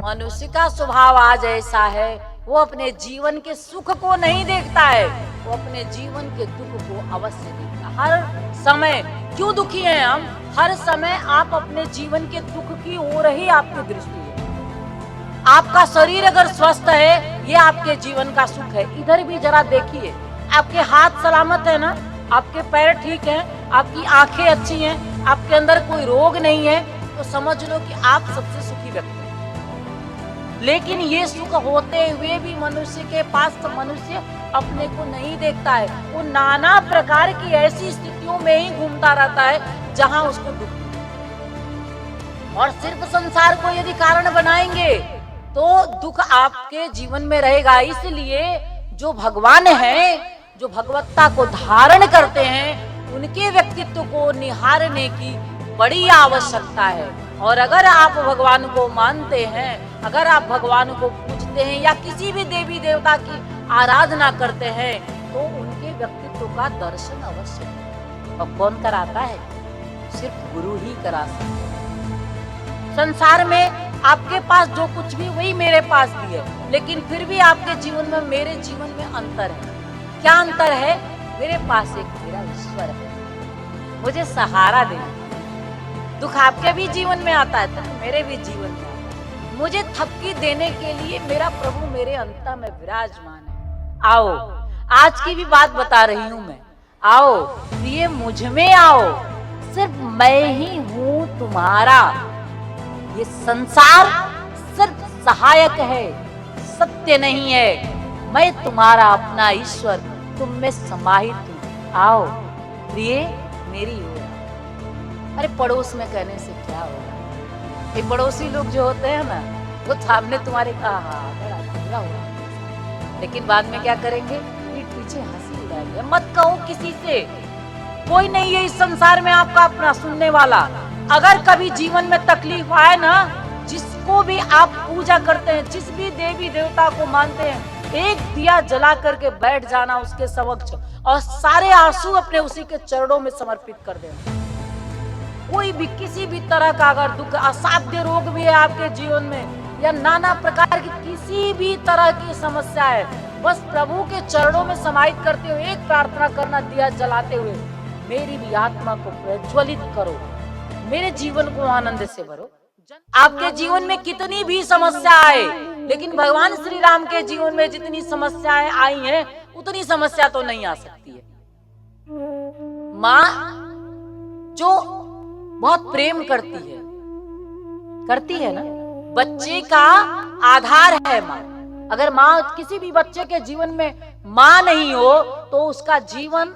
मनुष्य का स्वभाव आज ऐसा है, वो अपने जीवन के सुख को नहीं देखता है, वो अपने जीवन के दुख को अवश्य देखता है। हर समय क्यों दुखी हैं हम? हर समय आप अपने जीवन के दुख की ओर ही आपकी दृष्टि है। आपका शरीर अगर स्वस्थ है, ये आपके जीवन का सुख है। इधर भी जरा देखिए, आपके हाथ सलामत है ना, आपके पैर ठीक हैं, आपकी आंखें अच्छी हैं, आपके अंदर कोई रोग नहीं है, तो समझ लो कि आप सबसे सुखी व्यक्ति हैं। लेकिन ये सुख होते हुए भी मनुष्य के पास तो मनुष्य अपने को नहीं देखता है। वो नाना प्रकार की ऐसी स्थितियों में ही घूमता रहता है जहां उसको दुख है। और सिर्फ संसार को यदि कारण बनाएंगे तो दुख आपके जीवन में रहेगा। इसलिए जो भगवान हैं, जो भगवत्ता को धारण करते हैं, उनके व्यक्तित्व को निहारने की बड़ी आवश्यकता है। और अगर आप भगवान को मानते हैं, अगर आप भगवान को पूजते हैं या किसी भी देवी देवता की आराधना करते हैं, तो उनके व्यक्तित्व का दर्शन अवश्य है। और कौन कराता है? सिर्फ गुरु ही करा सकता है। संसार में आपके पास जो कुछ भी वही मेरे पास भी है, लेकिन फिर भी आपके जीवन में मेरे जीवन में अंतर है। क्या अंतर है? मेरे पास एक मेरा ईश्वर है, मुझे सहारा दे। दुख आपके भी जीवन में आता है, तो मेरे भी जीवन में आता है। मुझे थपकी देने के लिए मेरा प्रभु मेरे अंतर में विराजमान है। आओ, आज की भी बात बता रही हूं मैं। आओ प्रिय, मुझ में आओ, सिर्फ मैं ही हूं तुम्हारा। ये संसार सिर्फ सहायक है, सत्य नहीं है। मैं तुम्हारा अपना ईश्वर, तुम में समाहित हूं। आओ प्रिय, मेरी ओर। अरे पड़ोस में कहने से क्या होगा? ये पड़ोसी लोग जो होते हैं ना, वो सामने तुम्हारे कहा बड़ा बुरा हुआ, लेकिन बाद में क्या करेंगे? पीठ पीछे हंसी उड़ाएंगे। मत कहो किसी से, कोई नहीं है इस संसार में आपका अपना सुनने वाला। अगर कभी जीवन में तकलीफ आए ना, जिसको भी आप पूजा करते हैं, जिस भी देवी देवता को मानते हैं, एक दिया जला करके बैठ जाना उसके समक्ष और सारे आंसू अपने उसी के चरणों में समर्पित कर देना। कोई भी किसी भी तरह का अगर दुख, असाध्य रोग भी है आपके जीवन में, या नाना प्रकार की किसी भी तरह की समस्या है, बस प्रभु के चरणों में समाहित करते हुए एक प्रार्थना करना, दिया जलाते हुए, मेरी भी आत्मा को प्रज्वलित करो, मेरे जीवन को आनंद से भरो। आपके जीवन में कितनी भी समस्या आए, लेकिन भगवान श्री राम के जीवन में जितनी समस्याएं आई हैं, उतनी समस्या तो नहीं आ सकती है। माँ जो बहुत प्रेम करती है ना, बच्चे का आधार है माँ। अगर माँ, किसी भी बच्चे के जीवन में माँ नहीं हो तो उसका जीवन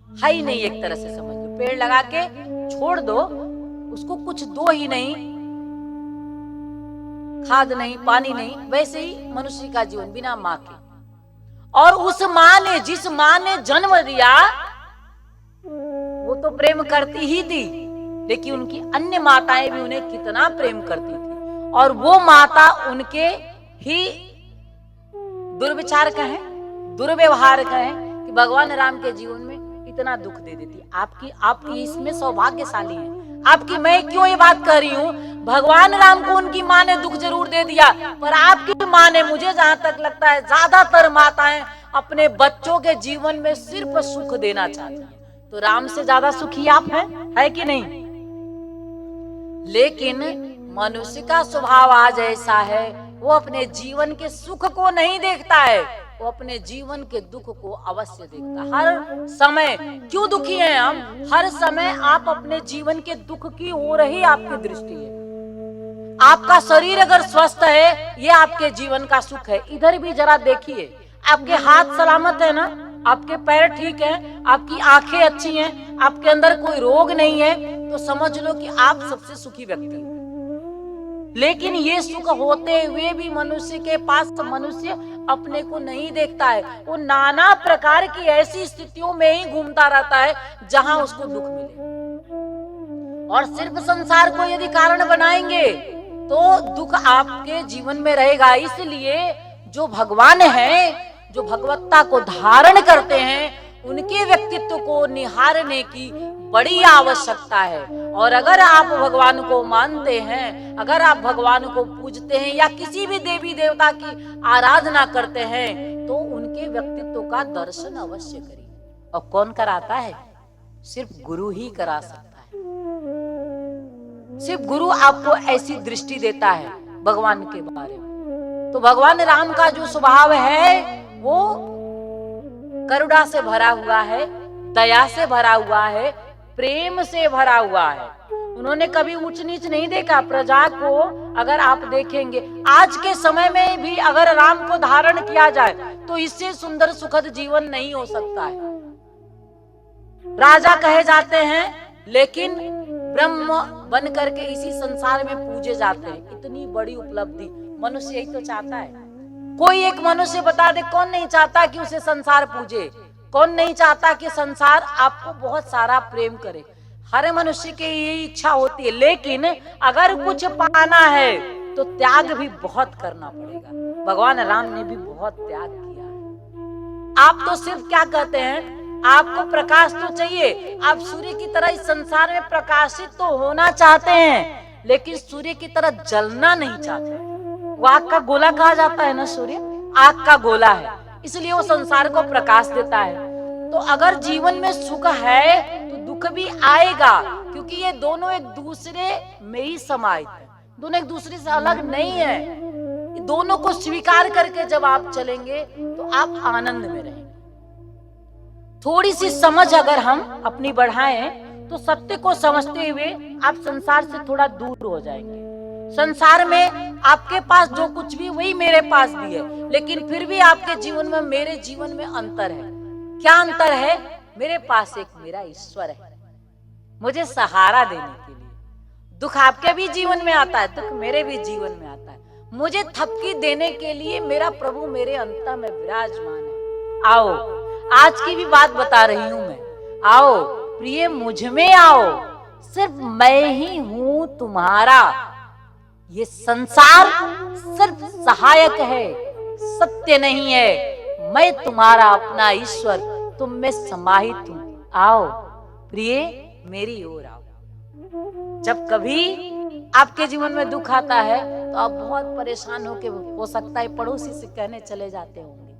है ही नहीं। एक तरह से समझ लो, पेड़ लगा के छोड़ दो, उसको कुछ दो ही नहीं, खाद नहीं, पानी नहीं, वैसे ही मनुष्य का जीवन बिना माँ के। और उस माँ ने, जिस माँ ने जन्म दिया, वो तो प्रेम करती ही थी, लेकिन उनकी अन्य माताएं भी उन्हें कितना प्रेम करती थी। और वो माता उनके ही दुर्विचार कहें, दुर्व्यवहार कहें, कि भगवान राम के जीवन में इतना दुख दे देती। आपकी इसमें सौभाग्यशाली है। आपकी, मैं क्यों ये बात कर रही हूँ, भगवान राम को उनकी माँ ने दुख जरूर दे दिया, पर आपकी माँ ने, मुझे जहां तक लगता है ज्यादातर माताएं अपने बच्चों के जीवन में सिर्फ सुख देना चाहती हैं। तो राम से ज्यादा सुखी आप हैं, है कि नहीं? लेकिन मनुष्य का स्वभाव आज ऐसा है, वो अपने जीवन के सुख को नहीं देखता है, वो अपने जीवन के दुख को अवश्य देखता है। हर समय क्यों दुखी हैं हम? हर समय आप अपने जीवन के दुख की ओर ही आपकी दृष्टि है। आपका शरीर अगर स्वस्थ है, ये आपके जीवन का सुख है। इधर भी जरा देखिए, आपके हाथ सलामत है ना, आपके पैर ठीक हैं, आपकी आंखें अच्छी हैं, आपके अंदर कोई रोग नहीं है, तो समझ लो कि आप सबसे सुखी व्यक्ति हैं। लेकिन ये सुख होते हुए भी मनुष्य के पास तो मनुष्य अपने को नहीं देखता है। वो नाना प्रकार की ऐसी स्थितियों में ही घूमता रहता है जहां उसको दुख मिले। और सिर्फ संसार को यदि कारण बनाएंगे तो दुख आपके जीवन में रहेगा। इसलिए जो भगवान हैं, जो भगवत्ता को धारण करते हैं, उनके व्यक्तित्व को निहारने की बड़ी आवश्यकता है। और अगर आप भगवान को मानते हैं, अगर आप भगवान को पूजते हैं या किसी भी देवी देवता की आराधना करते हैं, तो उनके व्यक्तित्व का दर्शन अवश्य करिए। और कौन कराता है? सिर्फ गुरु ही करा सकता है। सिर्फ गुरु आपको ऐसी दृष्टि देता है भगवान के बारे में। तो भगवान राम का जो स्वभाव है वो करुणा से भरा हुआ है, दया से भरा हुआ है, प्रेम से भरा हुआ है। उन्होंने कभी ऊंच नीच नहीं देखा प्रजा को। अगर आप देखेंगे आज के समय में भी अगर राम को धारण किया जाए तो इससे सुंदर सुखद जीवन नहीं हो सकता है। राजा कहे जाते हैं लेकिन ब्रह्म बन करके इसी संसार में पूजे जाते हैं। इतनी बड़ी उपलब्धि मनुष्य यही तो चाहता है। कोई एक मनुष्य बता दे, कौन नहीं चाहता कि उसे संसार पूजे? कौन नहीं चाहता कि संसार आपको बहुत सारा प्रेम करे? हर मनुष्य की यही इच्छा होती है। लेकिन अगर कुछ पाना है तो त्याग भी बहुत करना पड़ेगा। भगवान राम ने भी बहुत त्याग किया है। आप तो सिर्फ क्या कहते हैं, आपको प्रकाश तो चाहिए, आप सूर्य की तरह इस संसार में प्रकाशित तो होना चाहते हैं, लेकिन सूर्य की तरह जलना नहीं चाहते। वो आग का गोला कहा जाता है ना, सूर्य आग का गोला है, इसलिए वो संसार को प्रकाश देता है। तो अगर जीवन में सुख है तो दुख भी आएगा, क्योंकि ये दोनों एक दूसरे में ही समाहित है, दोनों एक दूसरे से अलग नहीं है। दोनों को स्वीकार करके जब आप चलेंगे तो आप आनंद में रहेंगे। थोड़ी सी समझ अगर हम अपनी बढ़ाएं तो सत्य को समझते हुए आप संसार से थोड़ा दूर हो जाएंगे। संसार में आपके पास जो कुछ भी वही मेरे पास भी है, लेकिन फिर भी आपके जीवन में मेरे जीवन में अंतर है। क्या अंतर है? मेरे पास एक मेरा ईश्वर है मुझे सहारा देने के लिए। दुख आपके भी जीवन में आता है, दुख मेरे भी जीवन में आता है। मुझे थपकी देने के लिए मेरा प्रभु मेरे अंतर में विराजमान है। आओ, आज की भी बात बता रही हूं मैं। आओ प्रिय मुझ में आओ, सिर्फ मैं ही हूं तुम्हारा। ये संसार सिर्फ सहायक है, सत्य नहीं है। मैं तुम्हारा अपना ईश्वर तुम में समाहित हूं। आओ प्रिय मेरी ओर आओ। जब कभी आपके जीवन में दुख आता है तो आप बहुत परेशान होके हो सकता है पड़ोसी से कहने चले जाते होंगे,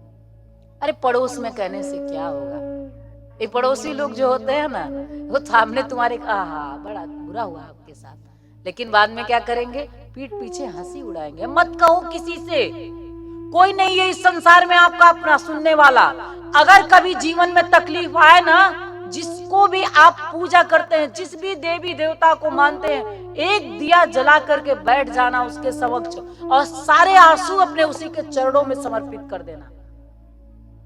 अरे पड़ोस में कहने से क्या होगा। ये पड़ोसी लोग जो होते हैं ना, वो सामने तुम्हारे बड़ा बुरा हुआ आपके साथ, लेकिन बाद में क्या करेंगे, पीठ पीछे हंसी उड़ाएंगे। मत कहो किसी से, कोई नहीं है इस संसार में आपका अपना सुनने वाला। अगर कभी जीवन में तकलीफ आए ना, जिसको भी आप पूजा करते हैं, जिस भी देवी देवता को मानते हैं, एक दिया जला करके बैठ जाना उसके समक्ष और सारे आंसू अपने उसी के चरणों में समर्पित कर देना।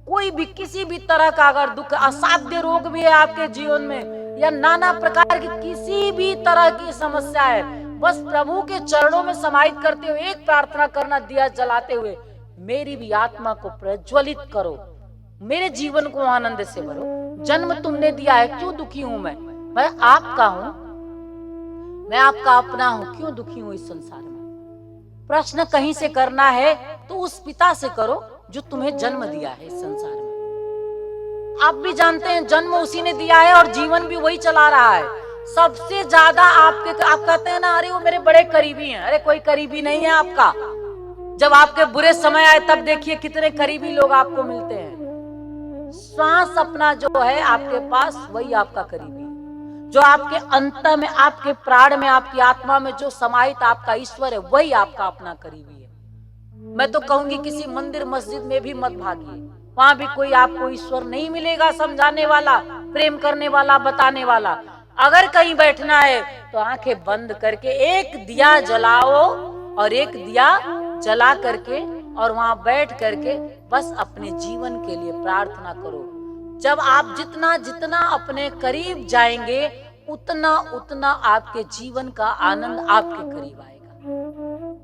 कोई भी किसी भी तरह का अगर दुख, असाध्य रोग भी है आपके जीवन में या नाना प्रकार की किसी भी तरह की समस्या है, बस प्रभु के चरणों में समाहित करते हुए एक प्रार्थना करना, दिया जलाते हुए, मेरी भी आत्मा को प्रज्वलित करो, मेरे जीवन को आनंद से भरो। जन्म तुमने दिया है, क्यों दुखी हूं मैं आपका हूं, मैं आपका अपना हूं, क्यों दुखी हूं इस संसार में। प्रश्न कहीं से करना है तो उस पिता से करो जो तुम्हें जन्म दिया है इस संसार में। आप भी जानते हैं जन्म उसी ने दिया है और जीवन भी वही चला रहा है। सबसे ज्यादा आप कहते हैं ना, अरे वो मेरे बड़े करीबी हैं। अरे कोई करीबी नहीं है आपका। जब आपके बुरे समय आए तब देखिए कितने करीबी लोग आपको मिलते हैं। श्वास अपना जो है आपके पास, वही आपका करीबी है। जो आपके अंत में, आपके प्राण में, आपकी आत्मा में जो समाहित आपका ईश्वर है, वही आपका अपना करीबी है। मैं तो कहूंगी किसी मंदिर मस्जिद में भी मत भागिए, वहां भी कोई आपको ईश्वर नहीं मिलेगा समझाने वाला, प्रेम करने वाला, बताने वाला। अगर कहीं बैठना है तो आंखें बंद करके एक दिया जलाओ और एक दिया जला करके और वहां बैठ करके बस अपने जीवन के लिए प्रार्थना करो। जब आप जितना जितना अपने करीब जाएंगे उतना उतना आपके जीवन का आनंद आपके करीब आएगा।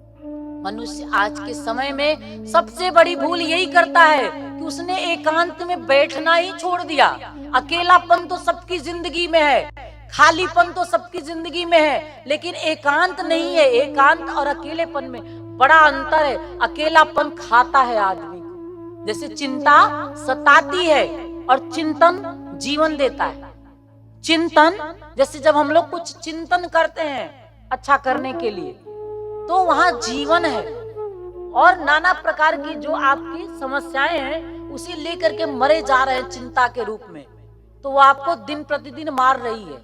मनुष्य आज के समय में सबसे बड़ी भूल यही करता है कि उसने एकांत में बैठना ही छोड़ दिया। अकेलापन तो सबकी जिंदगी में है, खालीपन तो सबकी जिंदगी में है, लेकिन एकांत नहीं है। एकांत और अकेलेपन में बड़ा अंतर है। अकेलापन खाता है आदमी को, जैसे चिंता सताती है और चिंतन जीवन देता है। चिंतन, जैसे जब हम लोग कुछ चिंतन करते हैं अच्छा करने के लिए, तो वहां जीवन है। और नाना प्रकार की जो आपकी समस्याएं हैं उसे लेकर के मरे जा रहे हैं चिंता के रूप में, तो वो आपको दिन प्रतिदिन मार रही है।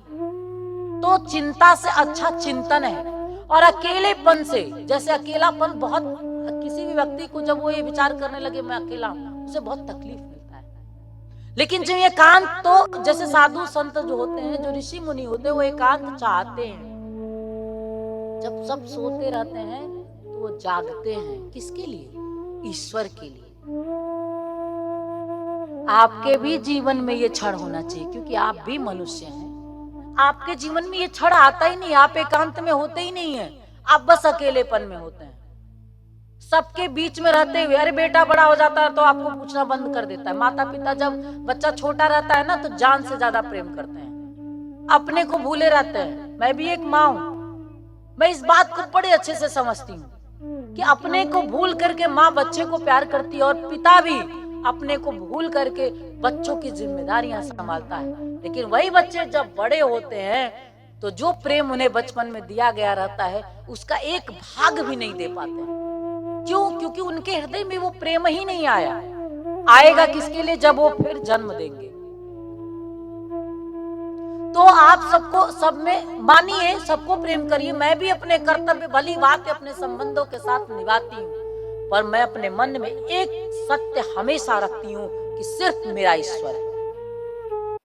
तो चिंता से अच्छा चिंतन है। और अकेलेपन से, जैसे अकेलापन बहुत, किसी भी व्यक्ति को जब वो ये विचार करने लगे मैं अकेला हूं, उसे बहुत तकलीफ मिलता है। लेकिन जब एकांत, तो जैसे साधु संत जो होते हैं, जो ऋषि मुनि होते हैं, वो एकांत चाहते हैं। जब सब सोते रहते हैं तो वो जागते हैं, किसके लिए? ईश्वर के लिए। आपके भी जीवन में ये क्षण होना चाहिए, क्योंकि आप भी मनुष्य हैं। आपके जीवन में ये क्षण आता ही नहीं, आप एकांत में होते ही नहीं है, आप बस अकेलेपन में होते हैं। सबके बीच में रहते हुए, अरे बेटा बड़ा हो जाता है तो आपको पूछना बंद कर देता है। माता पिता जब बच्चा छोटा रहता है ना, तो जान से ज्यादा प्रेम करते हैं, अपने को भूले रहते हैं। मैं भी एक माँ हूं, मैं इस बात को बड़े अच्छे से समझती हूँ कि अपने को भूल करके माँ बच्चे को प्यार करती है, और पिता भी अपने को भूल करके बच्चों की जिम्मेदारियां संभालता है। लेकिन वही बच्चे जब बड़े होते हैं तो जो प्रेम उन्हें बचपन में दिया गया रहता है, उसका एक भाग भी नहीं दे पाते हैं। क्यों? क्योंकि उनके हृदय में वो प्रेम ही नहीं आया। आएगा किसके लिए? जब वो फिर जन्म देंगे। तो आप सबको, सब में मानिए, सबको प्रेम करिए। मैं भी अपने कर्तव्य भली बात अपने संबंधों के साथ निभाती हूँ, पर मैं अपने मन में एक सत्य हमेशा रखती हूँ कि सिर्फ मेरा ईश्वर है।